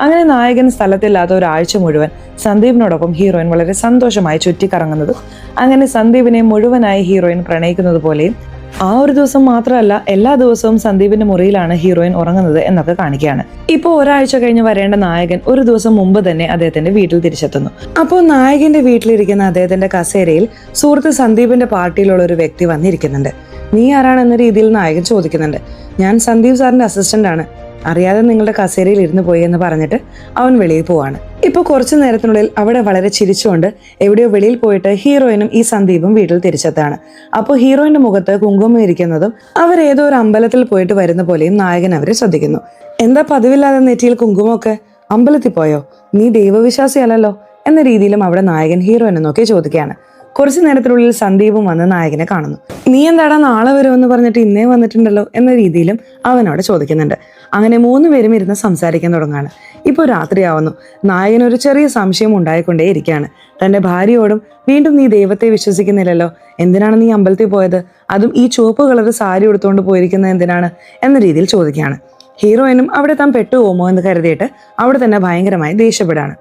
അങ്ങനെ നായകൻ സ്ഥലത്തില്ലാത്ത ഒരാഴ്ച മുഴുവൻ സന്ദീപിനോടൊപ്പം ഹീറോയിൻ വളരെ സന്തോഷമായി ചുറ്റിക്കറങ്ങുന്നതും അങ്ങനെ സന്ദീപിനെ മുഴുവനായി ഹീറോയിൻ പ്രണയിക്കുന്നത് പോലെയും ആ ഒരു ദിവസം മാത്രമല്ല എല്ലാ ദിവസവും സന്ദീപിന്റെ മുറിയിലാണ് ഹീറോയിൻ ഉറങ്ങുന്നത് എന്നൊക്കെ കാണിക്കുകയാണ്. ഇപ്പോൾ ഒരാഴ്ച കഴിഞ്ഞ് വരേണ്ട നായകൻ ഒരു ദിവസം മുമ്പ് തന്നെ അദ്ദേഹത്തിന്റെ വീട്ടിൽ തിരിച്ചെത്തുന്നു. അപ്പോൾ നായകന്റെ വീട്ടിലിരിക്കുന്ന അദ്ദേഹത്തിന്റെ കസേരയിൽ സുഹൃത്ത് സന്ദീപിന്റെ പാർട്ടിയിലുള്ള ഒരു വ്യക്തി വന്നിരിക്കുന്നുണ്ട്. നീ ആരാണെന്ന രീതിയിൽ നായകൻ ചോദിക്കുന്നുണ്ട്. ഞാൻ സന്ദീപ് സാറിന്റെ അസിസ്റ്റന്റ് ആണ്, അറിയാതെ നിങ്ങളുടെ കസേരയിൽ ഇരുന്ന് പോയി എന്ന് പറഞ്ഞിട്ട് അവൻ വെളിയിൽ പോവാണ്. ഇപ്പോൾ കുറച്ചു നേരത്തിനുള്ളിൽ അവിടെ വളരെ ചിരിച്ചുകൊണ്ട് എവിടെയോ വെളിയിൽ പോയിട്ട് ഹീറോയിനും ഈ സന്ദീപും വീട്ടിൽ തിരിച്ചെത്താണ്. അപ്പോൾ ഹീറോയിന്റെ മുഖത്ത് കുങ്കുമം ഇരിക്കുന്നതും അവർ ഏതോ ഒരു അമ്പലത്തിൽ പോയിട്ട് വരുന്ന പോലെയും നായകൻ അവരെ ശ്രദ്ധിക്കുന്നു. എന്താ പതിവില്ലാതെ നെറ്റിയിൽ കുങ്കുമമൊക്കെ, അമ്പലത്തിൽ പോയോ, നീ ദൈവവിശ്വാസിയല്ലോ എന്ന രീതിയിലും അവിടെ നായകൻ ഹീറോയിനെ നോക്കി ചോദിക്കുകയാണ്. കുറച്ചു നേരത്തിനുള്ളിൽ സന്ദീപും വന്ന് നായകനെ കാണുന്നു. നീ എന്താടാ നാളെ വരുമെന്ന് പറഞ്ഞിട്ട് ഇന്നേ വന്നിട്ടുണ്ടല്ലോ എന്ന രീതിയിലും അവനോട് ചോദിക്കുന്നുണ്ട്. അങ്ങനെ 3 പേരും ഇരുന്ന് സംസാരിക്കാൻ തുടങ്ങാണ്. ഇപ്പോൾ രാത്രിയാവുന്നു. നായകനൊരു ചെറിയ സംശയം ഉണ്ടായിക്കൊണ്ടേയിരിക്കുകയാണ്. തന്റെ ഭാര്യയോടും വീണ്ടും നീ ദൈവത്തെ വിശ്വസിക്കുന്നില്ലല്ലോ, എന്തിനാണ് നീ അമ്പലത്തിൽ പോയത്, അതും ഈ ചുവപ്പ് കളർ സാരി എടുത്തുകൊണ്ട് പോയിരിക്കുന്നത് എന്തിനാണ് എന്ന രീതിയിൽ ചോദിക്കുകയാണ്. ഹീറോയിനും അവിടെ താൻ പെട്ടുപോകുമോ എന്ന് കരുതിയിട്ട് അവിടെ തന്നെ ഭയങ്കരമായി ദേഷ്യപ്പെടാണ്.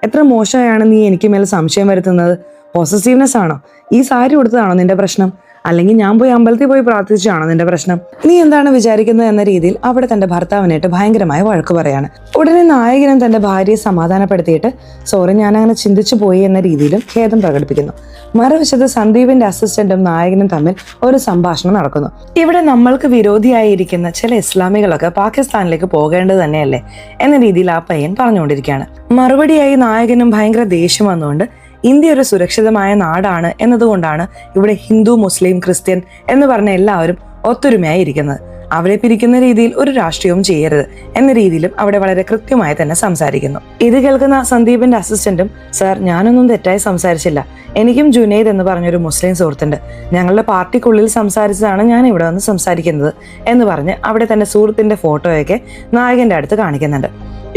എത്ര മോശമായാണ് നീ എനിക്ക് മേൽ സംശയം വരുത്തുന്നത്, പോസസീവ്നെസ് ആണോ, ഈ സാരി കൊടുത്തതാണോ നിന്റെ പ്രശ്നം, അല്ലെങ്കിൽ ഞാൻ പോയി അമ്പലത്തിൽ പോയി പ്രാർത്ഥിച്ചാണോ നിന്റെ പ്രശ്നം, നീ എന്താണ് വിചാരിക്കുന്നത് എന്ന രീതിയിൽ അവിടെ തന്റെ ഭർത്താവിനായിട്ട് ഭയങ്കരമായി വഴക്ക് പറയാണ്. ഉടനെ നായകനും തന്റെ ഭാര്യയെ സമാധാനപ്പെടുത്തിയിട്ട് സോറി ഞാൻ അങ്ങനെ ചിന്തിച്ചു പോയി എന്ന രീതിയിലും ഖേദം പ്രകടിപ്പിക്കുന്നു. മറുവശത്ത് സന്ദീപിന്റെ അസിസ്റ്റന്റും നായകനും തമ്മിൽ ഒരു സംഭാഷണം നടക്കുന്നു. ഇവിടെ നമ്മൾക്ക് വിരോധിയായിരിക്കുന്ന ചില ഇസ്ലാമികളൊക്കെ പാകിസ്ഥാനിലേക്ക് പോകേണ്ടത് തന്നെയല്ലേ എന്ന രീതിയിൽ ആ പയ്യൻ പറഞ്ഞുകൊണ്ടിരിക്കുകയാണ്. മറുപടിയായി നായകനും ഭയങ്കര ദേഷ്യം വന്നുകൊണ്ട് ഇന്ത്യ ഒരു സുരക്ഷിതമായ നാടാണ് എന്നതുകൊണ്ടാണ് ഇവിടെ ഹിന്ദു മുസ്ലിം ക്രിസ്ത്യൻ എന്ന് പറഞ്ഞ എല്ലാവരും ഒത്തൊരുമയായി ഇരിക്കുന്നത്. അവരെ പിരിക്കുന്ന രീതിയിൽ ഒരു രാഷ്ട്രീയവും ചെയ്യരുത് എന്ന രീതിയിലും അവിടെ വളരെ കൃത്യമായി തന്നെ സംസാരിക്കുന്നു. ഇത് കേൾക്കുന്ന സന്ദീപിന്റെ അസിസ്റ്റന്റും, സാർ ഞാനൊന്നും തെറ്റായി സംസാരിച്ചില്ല, എനിക്കും ജുനൈദ് എന്ന് പറഞ്ഞൊരു മുസ്ലിം സുഹൃത്തുണ്ട്, ഞങ്ങളുടെ പാർട്ടിക്കുള്ളിൽ സംസാരിച്ചതാണ് ഞാൻ ഇവിടെ വന്ന് സംസാരിക്കുന്നത് എന്ന് പറഞ്ഞ് അവിടെ തന്റെ സുഹൃത്തിന്റെ ഫോട്ടോയൊക്കെ നായകന്റെ അടുത്ത് കാണിക്കുന്നുണ്ട്.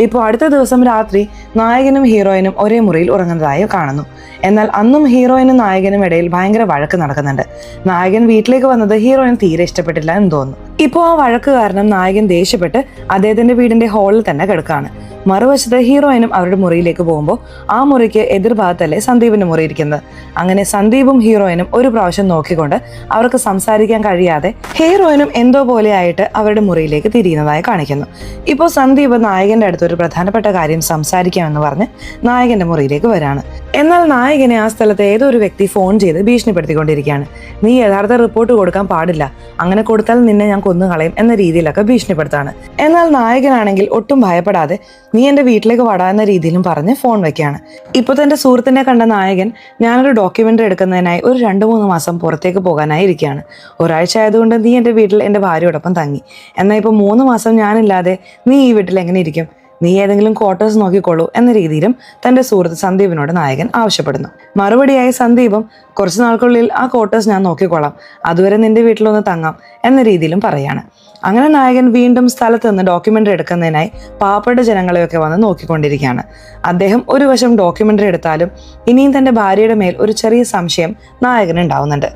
ഇപ്പോൾ അടുത്ത ദിവസം രാത്രി നായകനും ഹീറോയിനും ഒരേ മുറിയിൽ ഉറങ്ങുന്നതായി കാണുന്നു. എന്നാൽ അന്നും ഹീറോയിനും നായകനും ഇടയിൽ ഭയങ്കര വഴക്ക് നടക്കുന്നുണ്ട്. നായകൻ വീട്ടിലേക്ക് വന്നത് ഹീറോയിൻ തീരെ ഇഷ്ടപ്പെട്ടില്ല എന്ന് തോന്നുന്നു. ഇപ്പോൾ ആ വഴക്ക് കാരണം നായകൻ ദേഷ്യപ്പെട്ട് അദ്ദേഹത്തിന്റെ വീടിന്റെ ഹാളിൽ തന്നെ കിടക്കുകയാണ്. മറുവശത്ത് ഹീറോയിനും അവരുടെ മുറിയിലേക്ക് പോകുമ്പോൾ ആ മുറിക്ക് എതിർഭാഗത്തല്ലേ സന്ദീപിന്റെ മുറി ഇരിക്കുന്നത്. അങ്ങനെ സന്ദീപും ഹീറോയിനും ഒരു പ്രാവശ്യം നോക്കിക്കൊണ്ട് അവർക്ക് സംസാരിക്കാൻ കഴിയാതെ ഹീറോയിനും എന്തോ പോലെ ആയിട്ട് അവരുടെ മുറിയിലേക്ക് തിരിയുന്നതായി കാണിക്കുന്നു. ഇപ്പോൾ സന്ദീപ് നായകന്റെ അടുത്ത് ഒരു പ്രധാനപ്പെട്ട കാര്യം സംസാരിക്കാമെന്ന് പറഞ്ഞ് നായകന്റെ മുറിയിലേക്ക് വരാണ്. എന്നാൽ നായകനെ ആ സ്ഥലത്ത് ഏതോ ഒരു വ്യക്തി ഫോൺ ചെയ്ത് ഭീഷണിപ്പെടുത്തിക്കൊണ്ടിരിക്കുകയാണ്. നീ യഥാർത്ഥ റിപ്പോർട്ട് കൊടുക്കാൻ പാടില്ല, അങ്ങനെ കൊടുത്താൽ നിന്നെ ഞാൻ കൊന്നുകളയും എന്ന രീതിയിലൊക്കെ ഭീഷണിപ്പെടുത്താണ്. എന്നാൽ നായകനാണെങ്കിൽ ഒട്ടും ഭയപ്പെടാതെ നീ എൻ്റെ വീട്ടിലേക്ക് വടാ എന്ന രീതിയിലും പറഞ്ഞ് ഫോൺ വെക്കുകയാണ്. ഇപ്പോൾ തന്റെ സുഹൃത്തിനെ കണ്ട നായകൻ, ഞാനൊരു ഡോക്യുമെന്ററി എടുക്കുന്നതിനായി ഒരു 2-3 മാസം പുറത്തേക്ക് പോകാനായി ഇരിക്കുകയാണ്. ഒരാഴ്ച ആയതുകൊണ്ട് നീ എൻ്റെ വീട്ടിൽ എൻ്റെ ഭാര്യയോടൊപ്പം തങ്ങി, എന്നാൽ ഇപ്പോൾ 3 മാസം ഞാനില്ലാതെ നീ ഈ വീട്ടിൽ എങ്ങനെ ഇരിക്കും? നീ ഏതെങ്കിലും ക്വാർട്ടേഴ്സ് നോക്കിക്കോളൂ എന്ന രീതിയിലും തന്റെ സുഹൃത്ത് സന്ദീപിനോട് നായകൻ ആവശ്യപ്പെടുന്നു. മറുപടിയായി സന്ദീപും, കുറച്ച് നാൾക്കുള്ളിൽ ആ ക്വാർട്ടേഴ്സ് ഞാൻ നോക്കിക്കോളാം, അതുവരെ നിന്റെ വീട്ടിലൊന്ന് തങ്ങാം എന്ന രീതിയിലും പറയാണ്. അങ്ങനെ നായകൻ വീണ്ടും സ്ഥലത്ത് നിന്ന് ഡോക്യുമെന്ററി എടുക്കുന്നതിനായി പാവപ്പെട്ട ജനങ്ങളെയൊക്കെ വന്ന് നോക്കിക്കൊണ്ടിരിക്കുകയാണ്. അദ്ദേഹം ഒരു വശം ഡോക്യുമെന്ററി എടുത്താലും ഇനിയും തന്റെ ഭാര്യയുടെ മേൽ ഒരു ചെറിയ സംശയം നായകന് ഉണ്ടാവുന്നുണ്ട്.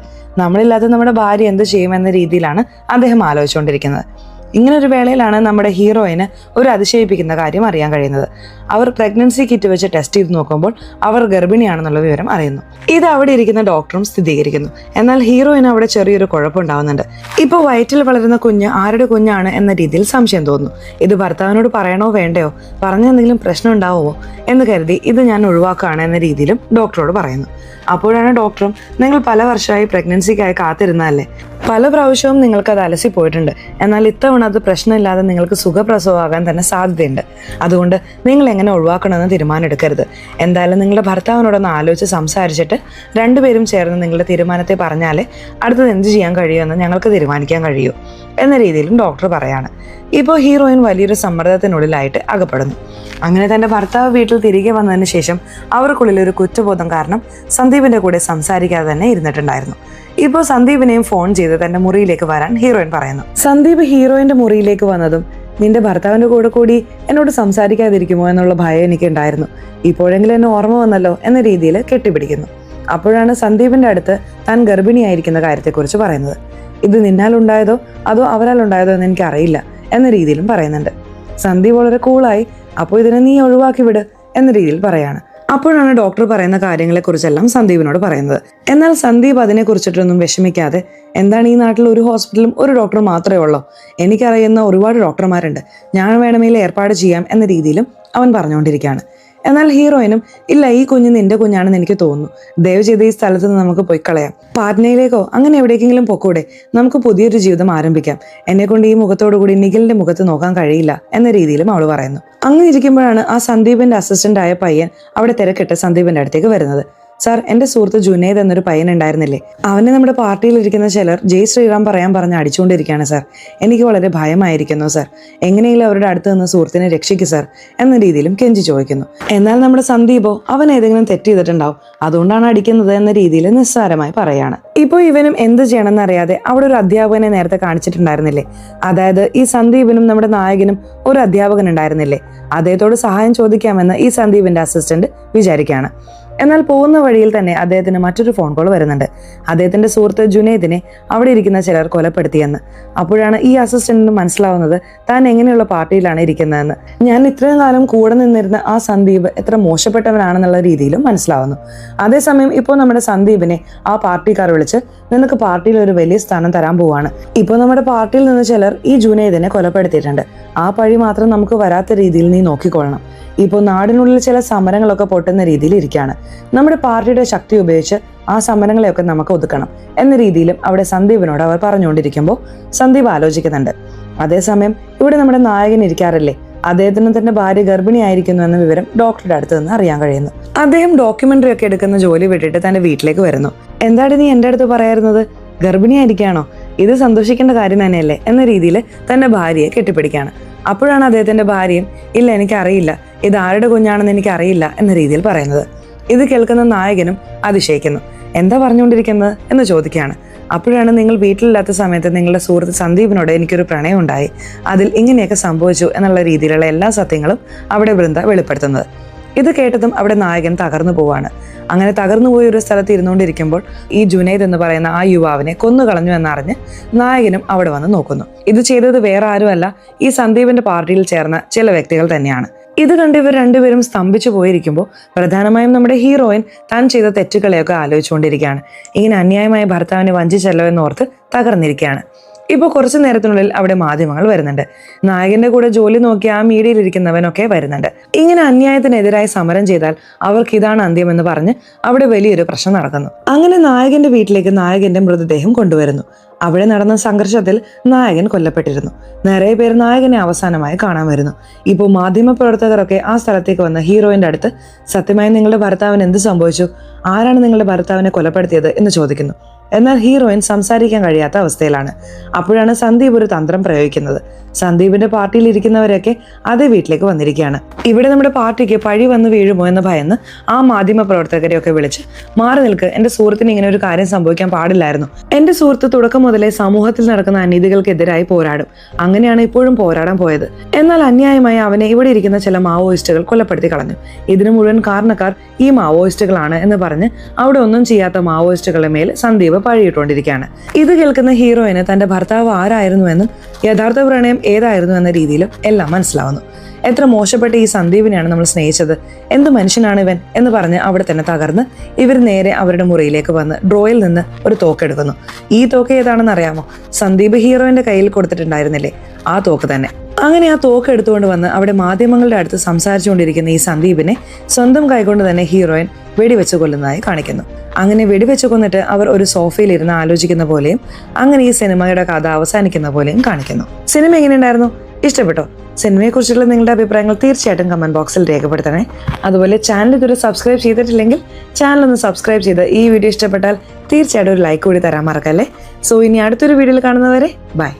നമ്മളില്ലാതെ നമ്മുടെ ഭാര്യ എന്ത് ചെയ്യുമെന്ന രീതിയിലാണ് അദ്ദേഹം ആലോചിച്ചുകൊണ്ടിരിക്കുന്നത്. ഇങ്ങനൊരു വേളയിലാണ് നമ്മുടെ ഹീറോയിന് ഒരു അതിശയിപ്പിക്കുന്ന കാര്യം അറിയാൻ കഴിയുന്നത്. അവർ പ്രഗ്നൻസി കിറ്റ് വെച്ച് ടെസ്റ്റ് ചെയ്ത് നോക്കുമ്പോൾ അവർ ഗർഭിണിയാണെന്നുള്ള വിവരം അറിയുന്നു. ഇത് അവിടെ ഇരിക്കുന്ന ഡോക്ടറും സ്ഥിരീകരിക്കുന്നു. എന്നാൽ ഹീറോയിന് അവിടെ ചെറിയൊരു കുഴപ്പമുണ്ടാവുന്നുണ്ട്. ഇപ്പോൾ വയറ്റിൽ വളരുന്ന കുഞ്ഞ് ആരുടെ കുഞ്ഞാണ് എന്ന രീതിയിൽ സംശയം തോന്നുന്നു. ഇത് ഭർത്താവിനോട് പറയണോ വേണ്ടയോ, പറഞ്ഞ എന്തെങ്കിലും പ്രശ്നം ഉണ്ടാവുമോ എന്ന് കരുതി ഇത് ഞാൻ ഒഴിവാക്കുകയാണ് എന്ന രീതിയിലും ഡോക്ടറോട് പറയുന്നു. അപ്പോഴാണ് ഡോക്ടറും, നിങ്ങൾ പല വർഷമായി പ്രഗ്നൻസിക്കായി കാത്തിരുന്നതല്ലേ, പല പ്രാവശ്യവും നിങ്ങൾക്കത് അലസിപ്പോയിട്ടുണ്ട്, എന്നാൽ ഇത്തവണ അത് പ്രശ്നമില്ലാതെ നിങ്ങൾക്ക് സുഖപ്രസവമാകാൻ തന്നെ സാധ്യതയുണ്ട്, അതുകൊണ്ട് നിങ്ങൾ എങ്ങനെ ഒഴിവാക്കണമെന്ന് തീരുമാനം എടുക്കരുത്. എന്തായാലും നിങ്ങളുടെ ഭർത്താവിനോടൊന്ന് ആലോചിച്ച് സംസാരിച്ചിട്ട് രണ്ടുപേരും ചേർന്ന് നിങ്ങളുടെ തീരുമാനത്തെ പറഞ്ഞാലേ അടുത്തത് എന്ത് ചെയ്യാൻ കഴിയുമെന്ന് ഞങ്ങൾക്ക് തീരുമാനിക്കാൻ കഴിയൂ എന്ന രീതിയിലും ഡോക്ടർ പറയാണ്. ഇപ്പോൾ ഹീറോയിൻ വലിയൊരു സമ്മർദ്ദത്തിനുള്ളിലായിട്ട് അകപ്പെടുന്നു. അങ്ങനെ തന്റെ ഭർത്താവ് വീട്ടിൽ തിരികെ വന്നതിന് ശേഷം അവർക്കുള്ളിൽ ഒരു കുറ്റബോധം കാരണം സന്ദീപിന്റെ കൂടെ സംസാരിക്കാതെ തന്നെ ഇരുന്നിട്ടുണ്ടായിരുന്നു. ഇപ്പോൾ സന്ദീപിനെയും ഫോൺ ചെയ്ത് തന്റെ മുറിയിലേക്ക് വരാൻ ഹീറോയിൻ പറയുന്നു. സന്ദീപ് ഹീറോയിന്റെ മുറിയിലേക്ക് വന്നതും, നിന്റെ ഭർത്താവിന്റെ കൂടെ കൂടി എന്നോട് സംസാരിക്കാതിരിക്കുമോ എന്നുള്ള ഭയം എനിക്ക് ഉണ്ടായിരുന്നു, ഇപ്പോഴെങ്കിലും എന്നെ ഓർമ്മ വന്നല്ലോ എന്ന രീതിയിൽ കെട്ടിപ്പിടിക്കുന്നു. അപ്പോഴാണ് സന്ദീപിന്റെ അടുത്ത് താൻ ഗർഭിണിയായിരിക്കുന്ന കാര്യത്തെക്കുറിച്ച് പറയുന്നത്. ഇത് നിന്നാൽ ഉണ്ടായതോ അതോ അവരാൽ ഉണ്ടായതോ എന്ന് എനിക്കറിയില്ല എന്ന രീതിയിലും പറയുന്നുണ്ട്. സന്ദീപ് വളരെ കൂളായി, അപ്പോൾ ഇതിനെ നീ ഒഴിവാക്കി വിട് എന്ന രീതിയിൽ പറയാണ്. അപ്പോഴാണ് ഡോക്ടർ പറയുന്ന കാര്യങ്ങളെക്കുറിച്ചെല്ലാം സന്ദീപിനോട് പറയുന്നത്. എന്നാൽ സന്ദീപ് അതിനെക്കുറിച്ചിട്ടൊന്നും വിഷമിക്കാതെ, എന്താണ് ഈ നാട്ടിൽ ഒരു ഹോസ്പിറ്റലും ഒരു ഡോക്ടർ മാത്രമേ ഉള്ളൂ, എനിക്കറിയുന്ന ഒരുപാട് ഡോക്ടർമാരുണ്ട്, ഞാൻ വേണമെങ്കിൽ ഏർപ്പാട് ചെയ്യാം എന്ന രീതിയിലും അവൻ പറഞ്ഞുകൊണ്ടിരിക്കുകയാണ്. എന്നാൽ ഹീറോയിനും, ഇല്ല ഈ കുഞ്ഞ് നിന്റെ കുഞ്ഞാണെന്ന് എനിക്ക് തോന്നുന്നു, ദയവ് ചെയ്ത് ഈ സ്ഥലത്ത് നിന്ന് നമുക്ക് പോയി കളയാം, പാറ്റ്നയിലേക്കോ അങ്ങനെ എവിടേക്കെങ്കിലും പൊക്കൂടെ, നമുക്ക് പുതിയൊരു ജീവിതം ആരംഭിക്കാം, എന്നെ കൊണ്ട് ഈ മുഖത്തോടു കൂടി നിഖിലിന്റെ മുഖത്ത് നോക്കാൻ കഴിയില്ല എന്ന രീതിയിലും അവൾ പറയുന്നു. അങ്ങനെ ഇരിക്കുമ്പോഴാണ് ആ സന്ദീപിന്റെ അസിസ്റ്റന്റ് ആയ പയ്യൻ അവിടെ തിരക്കിട്ട് സന്ദീപിന്റെ അടുത്തേക്ക് വരുന്നത്. സാർ, എന്റെ സുഹൃത്ത് ജുനൈദ് എന്നൊരു പയ്യൻ ഉണ്ടായിരുന്നില്ലേ, അവനെ നമ്മുടെ പാർട്ടിയിൽ ഇരിക്കുന്ന ചിലർ ജയ് ശ്രീറാം പറയാൻ പറഞ്ഞ് അടിച്ചുകൊണ്ടിരിക്കുകയാണ് സാർ, എനിക്ക് വളരെ ഭയമായിരിക്കുന്നു സാർ, എങ്ങനെയെങ്കിലും അവരുടെ അടുത്ത് നിന്ന് സുഹൃത്തിനെ രക്ഷിക്കു സാർ എന്ന രീതിയിലും കെഞ്ചി ചോദിക്കുന്നു. എന്നാൽ നമ്മുടെ സന്ദീപോ അവൻ ഏതെങ്കിലും തെറ്റ് ചെയ്തിട്ടുണ്ടാവും, അതുകൊണ്ടാണ് അടിക്കുന്നത് എന്ന രീതിയിൽ നിസ്സാരമായി പറയാണ്. ഇപ്പോൾ ഇവനും എന്ത് ചെയ്യണമെന്ന് അറിയാതെ അവിടെ ഒരു അധ്യാപകനെ നേരത്തെ കാണിച്ചിട്ടുണ്ടായിരുന്നില്ലേ, അതായത് ഈ സന്ദീപിനും നമ്മുടെ നായകനും ഒരു അധ്യാപകൻ ഉണ്ടായിരുന്നില്ലേ, അദ്ദേഹത്തോട് സഹായം ചോദിക്കാമെന്ന് ഈ സന്ദീപിന്റെ അസിസ്റ്റന്റ് വിചാരിക്കുകയാണ്. എന്നാൽ പോകുന്ന വഴിയിൽ തന്നെ അദ്ദേഹത്തിന് മറ്റൊരു ഫോൺ കോൾ വരുന്നുണ്ട്. അദ്ദേഹത്തിന്റെ സുഹൃത്ത് ജുനൈദിനെ അവിടെ ഇരിക്കുന്ന ചിലർ കൊലപ്പെടുത്തിയെന്ന്. അപ്പോഴാണ് ഈ അസിസ്റ്റന്റിന് മനസ്സിലാവുന്നത് താൻ എങ്ങനെയുള്ള പാർട്ടിയിലാണ് ഇരിക്കുന്നതെന്ന്. ഞാൻ ഇത്രയും കാലം കൂടെ നിന്നിരുന്ന ആ സന്ദീപ് എത്ര മോശപ്പെട്ടവനാണെന്നുള്ള രീതിയിലും മനസ്സിലാവുന്നു. അതേസമയം ഇപ്പോൾ നമ്മുടെ സന്ദീപിനെ ആ പാർട്ടിക്കാർ വിളിച്ച്, നിനക്ക് പാർട്ടിയിൽ ഒരു വലിയ സ്ഥാനം തരാൻ പോവാണ്, ഇപ്പോൾ നമ്മുടെ പാർട്ടിയിൽ നിന്ന് ചിലർ ഈ ജുനൈദിനെ കൊലപ്പെടുത്തിയിട്ടുണ്ട്, ആ പഴി മാത്രം നമുക്ക് വരാത്ത രീതിയിൽ നീ നോക്കിക്കൊള്ളണം, ഇപ്പോൾ നാടിനുള്ളിൽ ചില സമരങ്ങളൊക്കെ പൊട്ടുന്ന രീതിയിൽ ഇരിക്കുകയാണ്, നമ്മുടെ പാർട്ടിയുടെ ശക്തി ഉപയോഗിച്ച് ആ സമരങ്ങളെയൊക്കെ നമുക്ക് ഒതുക്കണം എന്ന രീതിയിലും അവിടെ സന്ദീപിനോട് അവർ പറഞ്ഞുകൊണ്ടിരിക്കുമ്പോൾ സന്ദീപ് ആലോചിക്കുന്നുണ്ട്. അതേസമയം ഇവിടെ നമ്മുടെ നായകൻ ഇരിക്കാറില്ലേ, അദ്ദേഹത്തിന് തന്റെ ഭാര്യ ഗർഭിണിയായിരിക്കുന്നു എന്ന വിവരം ഡോക്ടറുടെ അടുത്ത് നിന്ന് അറിയാൻ കഴിയുന്നു. അദ്ദേഹം ഡോക്യുമെന്ററി ഒക്കെ എടുക്കുന്ന ജോലി വിട്ടിട്ട് തന്റെ വീട്ടിലേക്ക് വരുന്നു. എന്താണ് നീ എൻ്റെ അടുത്ത് പറയായിരുന്നത്, ഗർഭിണിയായിരിക്കുകയാണോ, ഇത് സന്തോഷിക്കേണ്ട കാര്യം തന്നെയല്ലേ എന്ന രീതിയിൽ തന്റെ ഭാര്യയെ കെട്ടിപ്പിടിക്കുകയാണ്. അപ്പോഴാണ് അദ്ദേഹത്തിന്റെ ഭാര്യയും ഇല്ല എനിക്കറിയില്ല, ഇത് ആരുടെ കുഞ്ഞാണെന്ന് എനിക്കറിയില്ല എന്ന രീതിയിൽ പറയുന്നത്. ഇത് കേൾക്കുന്ന നായകനും അതിശയിക്കുന്നു. എന്താ പറഞ്ഞുകൊണ്ടിരിക്കുന്നത് എന്ന് ചോദിക്കുകയാണ്. അപ്പോഴാണ് നിങ്ങൾ വീട്ടിലില്ലാത്ത സമയത്ത് നിങ്ങളുടെ സുഹൃത്ത് സന്ദീപിനോട് എനിക്കൊരു പ്രണയം ഉണ്ടായി, അതിൽ ഇങ്ങനെയൊക്കെ സംഭവിച്ചു എന്നുള്ള രീതിയിലുള്ള എല്ലാ സത്യങ്ങളും അവിടെ വൃന്ദ വെളിപ്പെടുത്തുന്നത്. ഇത് കേട്ടതും അവിടെ നായകൻ തകർന്നു പോവാണ്. അങ്ങനെ തകർന്നുപോയ ഒരു സ്ഥലത്ത് ഇരുന്നുകൊണ്ടിരിക്കുമ്പോൾ ഈ ജുനൈദ് എന്ന് പറയുന്ന ആ യുവാവിനെ കൊന്നുകളഞ്ഞു എന്നറിഞ്ഞ് നായകനും അവിടെ വന്ന് നോക്കുന്നു. ഇത് ചെയ്തത് വേറെ ആരുമല്ല, ഈ സന്ദീപിന്റെ പാർട്ടിയിൽ ചേർന്ന ചില വ്യക്തികൾ തന്നെയാണ്. ഇത് കണ്ട് ഇവർ രണ്ടുപേരും സ്തംഭിച്ചു പോയിരിക്കുമ്പോൾ പ്രധാനമായും നമ്മുടെ ഹീറോയിൻ താൻ ചെയ്ത തെറ്റുകളെയൊക്കെ ആലോചിച്ചുകൊണ്ടിരിക്കുകയാണ്. ഇങ്ങനെ അന്യായമായ ഭർത്താവിനെ വഞ്ചിച്ചല്ലോ എന്നോർത്ത് തകർന്നിരിക്കുകയാണ്. ഇപ്പോൾ കുറച്ചു നേരത്തിനുള്ളിൽ അവിടെ മാധ്യമങ്ങൾ വരുന്നുണ്ട്. നായകന്റെ കൂടെ ജോലി നോക്കി ആ മീഡിയയിലിരിക്കുന്നവനൊക്കെ വരുന്നുണ്ട്. ഇങ്ങനെ അന്യായത്തിനെതിരായി സമരം ചെയ്താൽ അവർക്ക് ഇതാണ് അന്ത്യം എന്ന് പറഞ്ഞ് അവിടെ വലിയൊരു പ്രശ്നം നടക്കുന്നു. അങ്ങനെ നായകന്റെ വീട്ടിലേക്ക് നായകന്റെ മൃതദേഹം കൊണ്ടുവരുന്നു. അവിടെ നടന്ന സംഘർഷത്തിൽ നായകൻ കൊല്ലപ്പെട്ടിരുന്നു. നിറയെ പേർ നായകനെ അവസാനമായി കാണാൻ വരുന്നു. ഇപ്പോൾ മാധ്യമ പ്രവർത്തകരൊക്കെ ആ സ്ഥലത്തേക്ക് വന്ന് ഹീറോയിന്റെ അടുത്ത് സത്യമായി നിങ്ങളുടെ ഭർത്താവിന് എന്ത് സംഭവിച്ചു, ആരാണ് നിങ്ങളുടെ ഭർത്താവിനെ കൊലപ്പെടുത്തിയത് എന്ന് ചോദിക്കുന്നു. എന്നാൽ ഹീറോയിൻ സംസാരിക്കാൻ കഴിയാത്ത അവസ്ഥയിലാണ്. അപ്പോഴാണ് സന്ദീപ് ഒരു തന്ത്രം പ്രയോഗിക്കുന്നത്. സന്ദീപിന്റെ പാർട്ടിയിൽ ഇരിക്കുന്നവരൊക്കെ അതേ വീട്ടിലേക്ക് വന്നിരിക്കുകയാണ്. ഇവിടെ നമ്മുടെ പാർട്ടിക്ക് പഴി വന്ന് വീഴുമോ എന്ന് ഭയന്ന് ആ മാധ്യമ പ്രവർത്തകരെയൊക്കെ വിളിച്ച് മാറി നിൽക്ക്, എന്റെ സുഹൃത്തിന് ഇങ്ങനെ ഒരു കാര്യം സംഭവിക്കാൻ പാടില്ലായിരുന്നു. എന്റെ സുഹൃത്ത് തുടക്കം മുതലേ സമൂഹത്തിൽ നടക്കുന്ന അനീതികൾക്കെതിരായി പോരാടും, അങ്ങനെയാണ് ഇപ്പോഴും പോരാടാൻ പോയത്. എന്നാൽ അന്യായമായി അവനെ ഇവിടെ ഇരിക്കുന്ന ചില മാവോയിസ്റ്റുകൾ കൊലപ്പെടുത്തി കളഞ്ഞു. ഇതിന് മുഴുവൻ കാരണക്കാർ ഈ മാവോയിസ്റ്റുകളാണ് എന്ന് പറഞ്ഞ് അവിടെ ഒന്നും ചെയ്യാത്ത മാവോയിസ്റ്റുകളുടെ മേൽ സന്ദീപ് പഴിയിട്ടുകൊണ്ടിരിക്കുകയാണ്. ഇത് കേൾക്കുന്ന ഹീറോയിന് തന്റെ ഭർത്താവ് ആരായിരുന്നുവെന്നും യഥാർത്ഥ പ്രണയം ഏതായിരുന്നു എന്ന രീതിയിലും എല്ലാം മനസ്സിലാവുന്നു. എത്ര മോശപ്പെട്ട ഈ സന്ദീപിനെയാണ് നമ്മൾ സ്നേഹിച്ചത്, എന്ത് മനുഷ്യനാണ് ഇവൻ എന്ന് പറഞ്ഞ് അവിടെ തന്നെ തകർന്ന് ഇവർ നേരെ അവരുടെ മുറിയിലേക്ക് വന്ന് ഡ്രോയിൽ നിന്ന് ഒരു തോക്കെടുക്കുന്നു. ഈ തോക്ക് ഏതാണെന്ന് അറിയാമോ? സന്ദീപ് ഹീറോയിന്റെ കയ്യിൽ കൊടുത്തിട്ടുണ്ടായിരുന്നില്ലേ, ആ തോക്ക് തന്നെ. അങ്ങനെ ആ തോക്ക് എടുത്തുകൊണ്ട് വന്ന് അവിടെ മാധ്യമങ്ങളുടെ അടുത്ത് സംസാരിച്ചുകൊണ്ടിരിക്കുന്ന ഈ സന്ദീപിനെ സ്വന്തം കൈകൊണ്ട് തന്നെ ഹീറോയിൻ വെടിവെച്ച് കൊല്ലുന്നതായി കാണിക്കുന്നു. അങ്ങനെ വെടിവെച്ച് കൊന്നിട്ട് അവർ ഒരു സോഫയിൽ ഇരുന്ന് ആലോചിക്കുന്ന പോലെയും അങ്ങനെ ഈ സിനിമയുടെ കഥ അവസാനിക്കുന്ന പോലെയും കാണിക്കുന്നു. സിനിമ എങ്ങനെയുണ്ടായിരുന്നു? ഇഷ്ടപ്പെട്ടോ? സിനിമയെക്കുറിച്ചുള്ള നിങ്ങളുടെ അഭിപ്രായങ്ങൾ തീർച്ചയായിട്ടും കമന്റ് ബോക്സിൽ രേഖപ്പെടുത്തണേ. അതുപോലെ ചാനൽ ഇതുവരെ സബ്സ്ക്രൈബ് ചെയ്തിട്ടില്ലെങ്കിൽ ചാനൽ ഒന്ന് സബ്സ്ക്രൈബ് ചെയ്ത് ഈ വീഡിയോ ഇഷ്ടപ്പെട്ടാൽ തീർച്ചയായിട്ടും ഒരു ലൈക്ക് കൂടി തരാൻ മറക്കല്ലേ. സോ ഇനി അടുത്തൊരു വീഡിയോയിൽ കാണുന്നവരെ ബൈ.